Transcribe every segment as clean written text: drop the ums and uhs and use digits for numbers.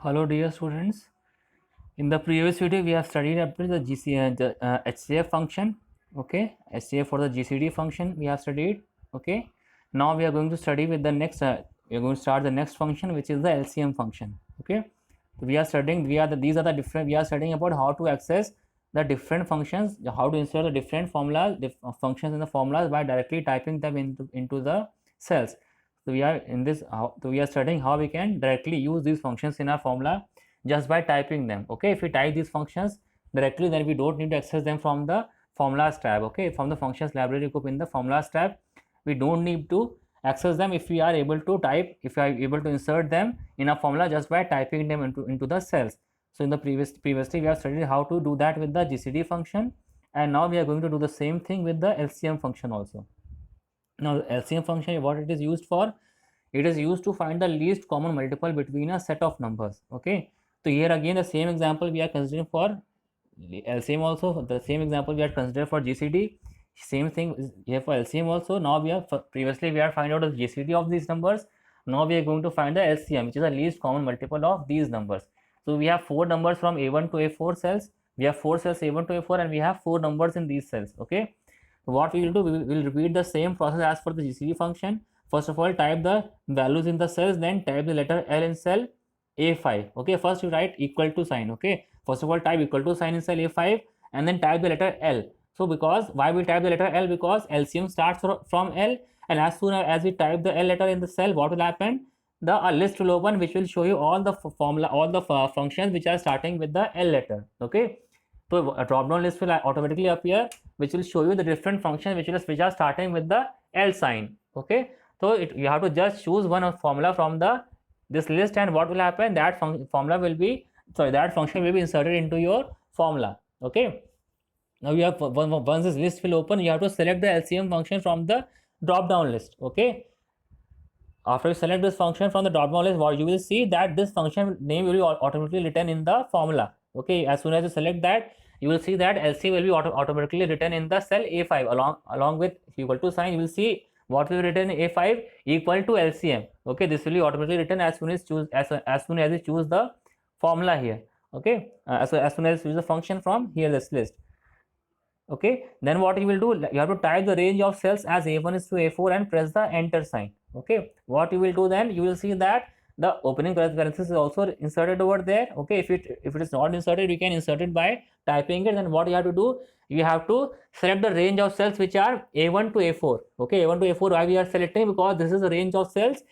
Hello dear students. In the previous video we have studied up to the HCF function. Okay, HCF for the GCD function we have studied. Okay, now we are going to study with the next we are going to start the next function, which is the LCM function. Okay, so we are studying these are the different, we are studying about how to access the different functions, how to insert the different formulas, functions in the formulas by directly typing them into the cells. So we are in this so we are studying how we can directly use these functions in our formula just by typing them. Okay, if we type these functions directly, then we don't need to access them from the formulas tab. Okay, from the functions library group in the formulas tab, we don't need to access them if we are able to type, if we are able to insert them in a formula just by typing them into the cells. So in the previously we have studied how to do that with the GCD function, and now we are going to do the same thing with the LCM function also. Now LCM function, what it is used for, it is used to find the least common multiple between a set of numbers. Okay, so here again the same example we are considering for LCM also, the same example we had considered for GCD, same thing is here for LCM also. Now we have previously we are find out the GCD of these numbers, now we are going to find the LCM, which is the least common multiple of these numbers. So we have four numbers from A1 to A4 cells, we have four cells A1 to A4, and we have four numbers in these cells. Okay, so what we will do, we will repeat the same process as for the GCD function. First of all, type the values in the cells, then type the letter L in cell A5. Okay, first you write equal to sign. Okay, first of all type equal to sign in cell A5 and then type the letter L. So because why we type the letter L, because LCM starts from L, and as soon as we type the L letter in the cell, what will happen, the list will open which will show you all the formula, all the functions which are starting with the L letter. Okay, so a drop down list will automatically appear which will show you the different functions which are starting with the L sign. Okay, so you have to just choose one formula from the this list, and what will happen, that formula will be, sorry, that function will be inserted into your formula. Okay, now you have, once this list will open, you have to select the LCM function from the drop down list. Okay, after you select this function from the drop down list, what you will see that this function name will be automatically written in the formula. Okay, as soon as you select that, you will see that LCM will be automatically written in the cell A5 along with equal to sign. You will see what will be written in A5 equal to LCM. Okay, this will be automatically written as soon as soon as you choose the formula here. Okay, as soon as you use the function from here, this list. Okay, then what you will do, you have to type the range of cells as A1 is to A4 and press the enter sign. Okay, what you will do, then you will see that the opening parenthesis is also inserted over there. Okay, if it is not inserted, you can insert it by typing it. Then what you have to do, you have to select the range of cells which are A1 to A4. Okay, A1 to A4, why we are selecting, because this is the range of cells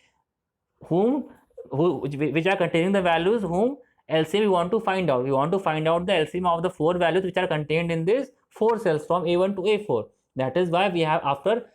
which are containing the values whom LCM we want to find out. We want to find out the LCM of the four values which are contained in these four cells from A1 to A4. That is why we have, after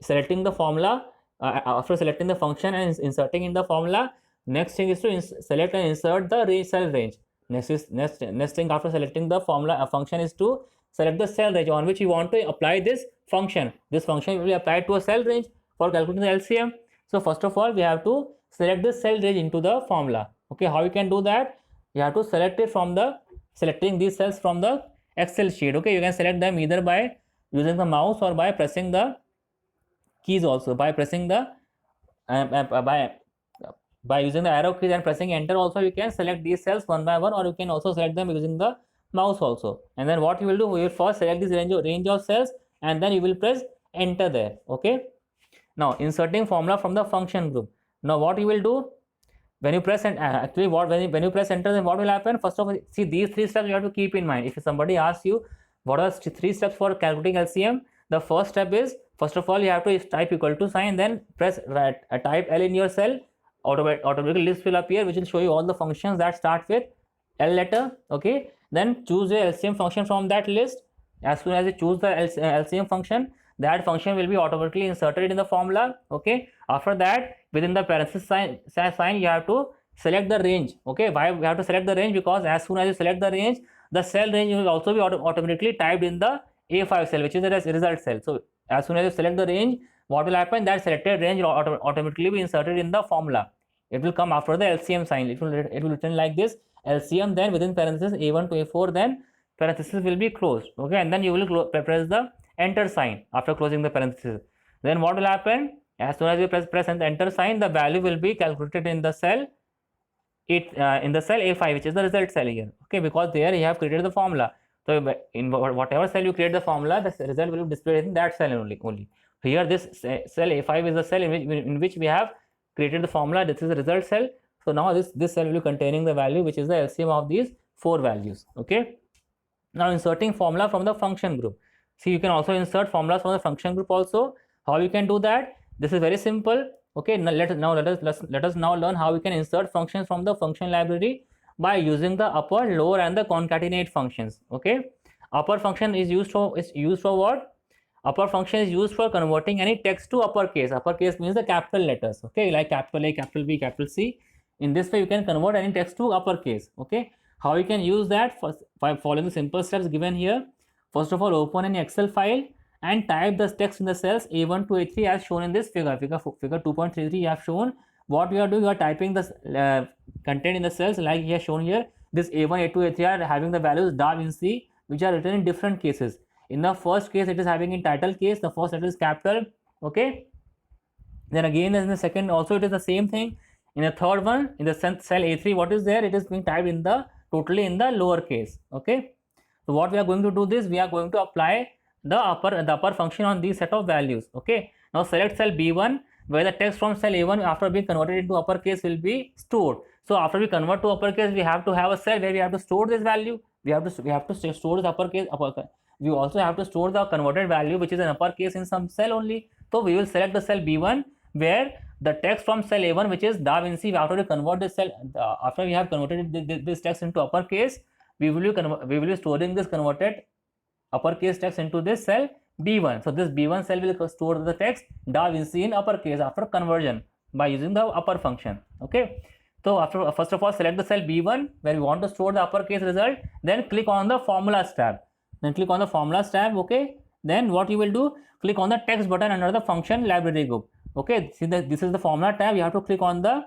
selecting the formula, after selecting the function and inserting in the formula, next thing is to select and insert the cell range. Next thing after selecting the formula function is to select the cell range on which you want to apply this function. This function will be applied to a cell range for calculating the LCM. So first of all, we have to select the cell range into the formula. Okay, how you can do that? You have to select it from the selecting these cells from the Excel sheet. Okay, you can select them either by using the mouse or by pressing the keys, also by pressing the by using the arrow keys and pressing enter. Also you can select these cells one by one, or you can also select them using the mouse also. And then what you will do, we will first select this range of cells, and then you will press enter there. Okay, now inserting formula from the function group. Now what you will do, when you press and actually what when you press enter, then what will happen, first of all, see these three steps you have to keep in mind. If somebody asks you what are three steps for calculating LCM, the first step is, first of all, you have to type equal to sign, then press type L in your cell. Automatically list will appear which will show you all the functions that start with L letter. Okay, then choose a LCM function from that list. As soon as you choose the LCM function, that function will be automatically inserted in the formula. Okay, after that, within the parenthesis sign you have to select the range. Okay, why we have to select the range? Because as soon as you select the range, the cell range will also be automatically typed in the A5 cell, which is the result cell. So as soon as you select the range, what will happen, that selected range will automatically be inserted in the formula. It will come after the LCM sign. It will written like this, LCM, then within parenthesis A1 to A4, then parenthesis will be closed. Okay, and then you will press the enter sign after closing the parenthesis. Then what will happen, as soon as you press and enter sign, the value will be calculated in the cell in the cell A5, which is the result cell here, okay, because there you have created the formula. So in whatever cell you create the formula, the result will be displayed in that cell only. Here this cell A5 is the cell in which we have created the formula. This is the result cell. So now this cell will be containing the value which is the LCM of these 4 values, okay. Now inserting formula from the function group. See, you can also insert formulas from the function group also. How you can do that? This is very simple. Okay, now let us now learn how we can insert functions from the function library by using the upper, lower, and the concatenate functions. Okay, upper function is used for what? Upper function is used for converting any text to uppercase. Uppercase means the capital letters. Okay, like capital A, capital B, capital C. In this way, you can convert any text to uppercase. Okay, how you can use that? By following the simple steps given here. First of all, open an Excel file and type the text in the cells A1 to A3 as shown in this figure 2.33. You have shown what you are doing. You are typing the content in the cells like here shown here. This A1, A2, A3 are having the values Da Vinci, which are written in different cases. In the first case, it is having in title case, the first letter is capital, okay. Then again in the second also it is the same thing. In the third one, in the cell A3, what is there? It is being typed in the totally in the lower case, okay. So what we are going to do this, we are going to apply the upper function on these set of values, okay. Now select cell B1 where the text from cell A1 after being converted into uppercase will be stored. So after we convert to uppercase, we have to have a cell where we have to store this value. We have to store this uppercase. We also have to store the converted value which is an uppercase in some cell only. So we will select the cell B1 where the text from cell A1 which is Da Vinci, after we convert this cell, after we have converted this text into uppercase, we will be storing this converted uppercase text into this cell B1. So this B1 cell will store the text Da Vinci in uppercase after conversion by using the upper function, okay. So after first of all select the cell B1 where we want to store the uppercase result, then click on the formulas tab. Okay. Then what you will do, click on the text button under the function library group. Okay, see that this is the formula tab. You have to click on the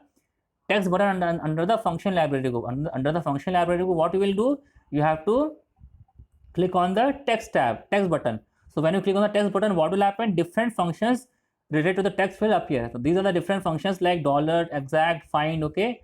text button under the function library group. Under the function library group, what you will do, you have to click on the text button. So when you click on the text button, what will happen? Different functions related to the text will appear. So these are the different functions like dollar, exact, find, okay.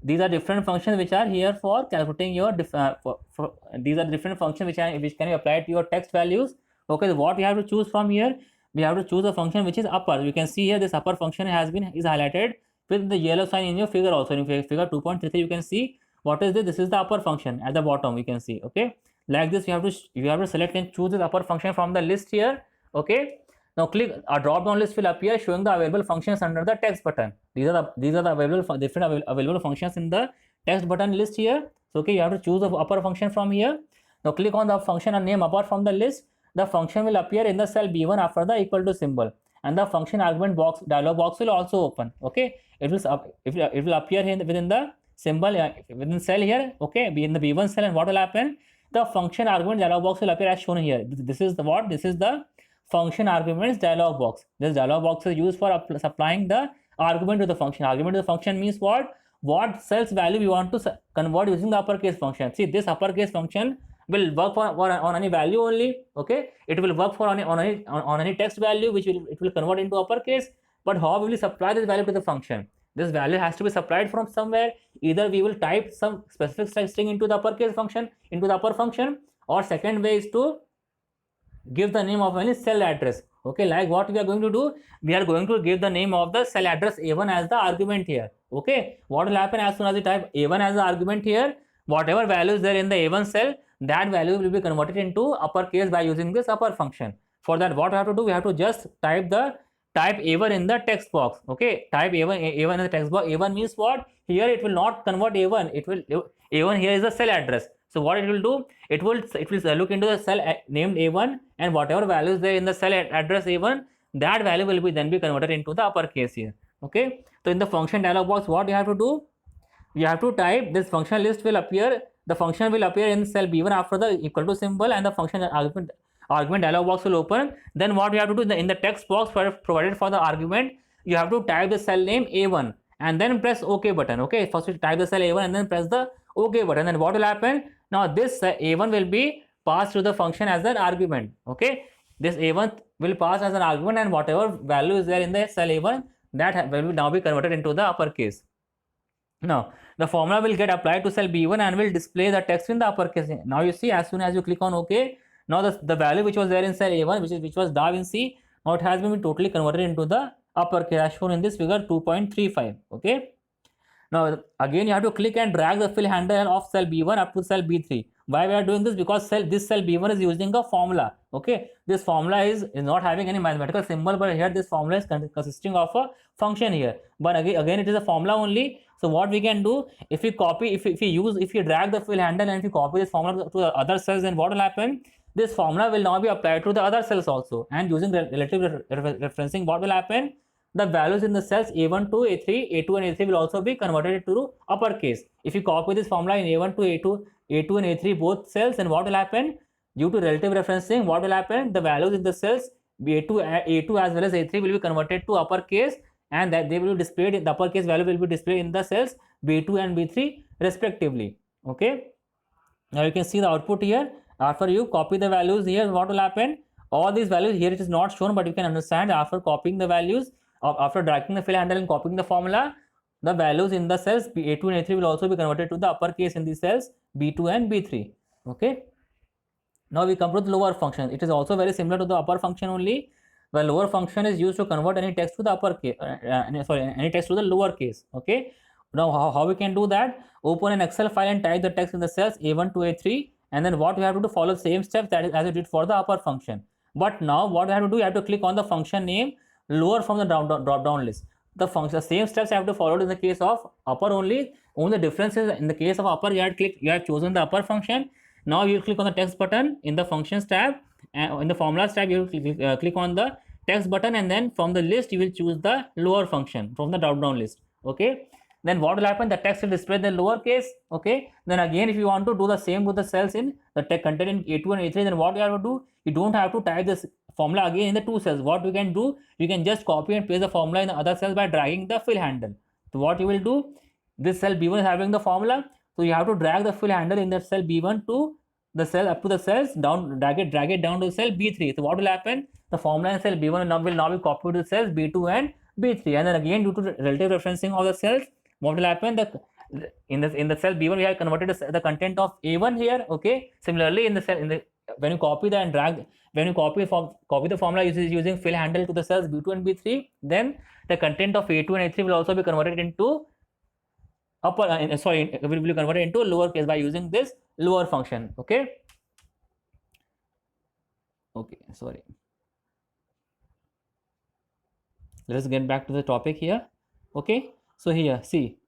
These are different functions which are here for calculating your these are different functions which can be applied to your text values. Okay, so what we have to choose from here, we have to choose a function which is upper. You can see here this upper function is highlighted with the yellow sign in your figure also. In figure 2.33 you can see what is this. This is the upper function at the bottom, you can see, okay. Like this you have to select and choose this upper function from the list here, okay. Now click a drop down list will appear showing the available functions under the text button. These are the different available functions in the text button list here. So okay, you have to choose the upper function from here. Now click on the function and name apart from the list. The function will appear in the cell B1 after the equal to symbol, and the function argument box dialog box will also open, okay. It will appear here within the symbol within cell here, okay, be in the B1 cell. And what will happen? The function argument dialog box will appear as shown here. This is the function arguments dialog box. This dialog box is used for supplying the argument to the function. Argument to the function means what cell's value we want to convert using the uppercase function. See, this uppercase function will work on any value only, okay. It will work on any text value which it will convert into uppercase. But how will we supply this value to the function? This value has to be supplied from somewhere. Either we will type some specific string into the uppercase function, into the upper function, or second way is to give the name of any cell address, okay. Like what we are going to do, we are going to give the name of the cell address A1 as the argument here, okay. What will happen as soon as you type A1 as the argument here, whatever value is there in the A1 cell, that value will be converted into uppercase by using this upper function. For that, what we have to do, we have to just type A1 in the text box, okay. Type A1 in the text box. A1 means what? Here it will not convert A1. A1 here is the cell address. So what it will do, it will look into the cell named A1, and whatever values there in the cell address A1, that value will be then be converted into the uppercase here, okay. So in the function dialog box, what you have to do, you have to type this function list will appear. The function will appear in cell B1 after the equal to symbol, and the function argument dialog box will open. Then what you have to do, in the text box provided for the argument, you have to type the cell name A1 and then press OK button, okay. First you type the cell A1 and then press the OK button. And what will happen? Now this A1 will be passed to the function as an argument, okay. This A1 will pass as an argument, and whatever value is there in the cell A1, that will now be converted into the uppercase. Now the formula will get applied to cell B1 and will display the text in the uppercase. Now you see, as soon as you click on OK, now the value which was there in cell A1, which was Da Vinci, now it has been totally converted into the uppercase as shown in this figure 2.35. Okay. Now again you have to click and drag the fill handle of cell B1 up to cell B3. Why we are doing this? Because this cell B1 is using a formula. Okay, this formula is not having any mathematical symbol, but here this formula is consisting of a function here. But again it is a formula only. So what we can do, if we copy, if you drag the fill handle and if you copy this formula to the other cells, then what will happen? This formula will now be applied to the other cells also, and using relative referencing, what will happen? The values in the cells A1 to A3, A2 and A3 will also be converted to uppercase. If you copy this formula in A1 to A2, A2 and A3 both cells, and what will happen? Due to relative referencing, what will happen? The values in the cells A2 as well as A3 will be converted to uppercase, and that they will be displayed, the uppercase value will be displayed in the cells B2 and B3 respectively. Okay. Now you can see the output here. After you copy the values here, what will happen? All these values here, it is not shown, but you can understand after copying the values, after dragging the fill handle and copying the formula, the values in the cells A2 and A3 will also be converted to the uppercase in the cells B2 and B3. Okay. Now we come to the lower function. It is also very similar to the upper function only. The lower function is used to convert any text to the uppercase, any text to the lower case. Okay. Now how we can do that? Open an Excel file and type the text in the cells A1 to A3, and then what we have to do, follow the same steps that is as you did for the upper function. But now what you have to do, you have to click on the function name lower from the drop down list. The same steps I have to follow in the case of upper only. Only the difference is in the case of upper, you have chosen the upper function. Now you click on the text button in the functions tab, and in the formulas tab you click on the text button, and then from the list you will choose the lower function from the drop down list. Okay. Then what will happen? The text will display the lower case. Okay. Then again, if you want to do the same with the cells in the text content in A2 and A3, then what you have to do? You don't have to type this formula again in the two cells. What you can do? You can just copy and paste the formula in the other cells by dragging the fill handle. So what you will do? This cell B1 is having the formula, so you have to drag the fill handle in that cell B1 to the cell up to the cells down, drag it down to the cell B3. So what will happen? The formula in cell B1 will now be copied to the cells B2 and B3, and then again due to relative referencing of the cells, what will happen? In the cell B1 we have converted the content of A1 here. Okay. Similarly, in the cell when you copy the and drag, when you copy the formula using fill handle to the cells B2 and B3, then the content of A2 and A3 will also be converted into will be converted into lower case by using this lower function. Okay. Okay. Sorry. Let us get back to the topic here. Okay. So here, see,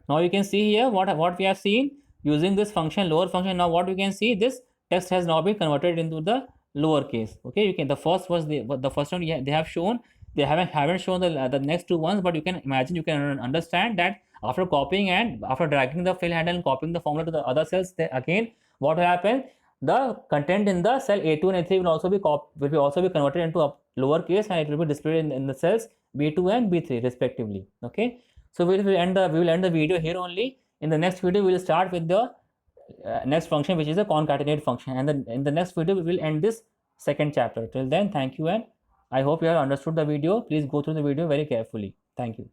now you can see here what we have seen using this function, lower function. Now what you can see, this text has now been converted into the lower case. Okay, you can, the first was the first one they have shown, they haven't shown the next two ones, but you can imagine, you can understand that after copying and after dragging the fill handle and copying the formula to the other cells, again what will happen? The content in the cell A2 and A3 will also be converted into a lower case, and it will be displayed in the cells B2 and B3 respectively. Okay. So we will end the video here only. In the next video, we will start with the next function, which is a concatenate function, and then in the next video we will end this second chapter. Till then, thank you, and I hope you have understood the video. Please go through the video very carefully. Thank you.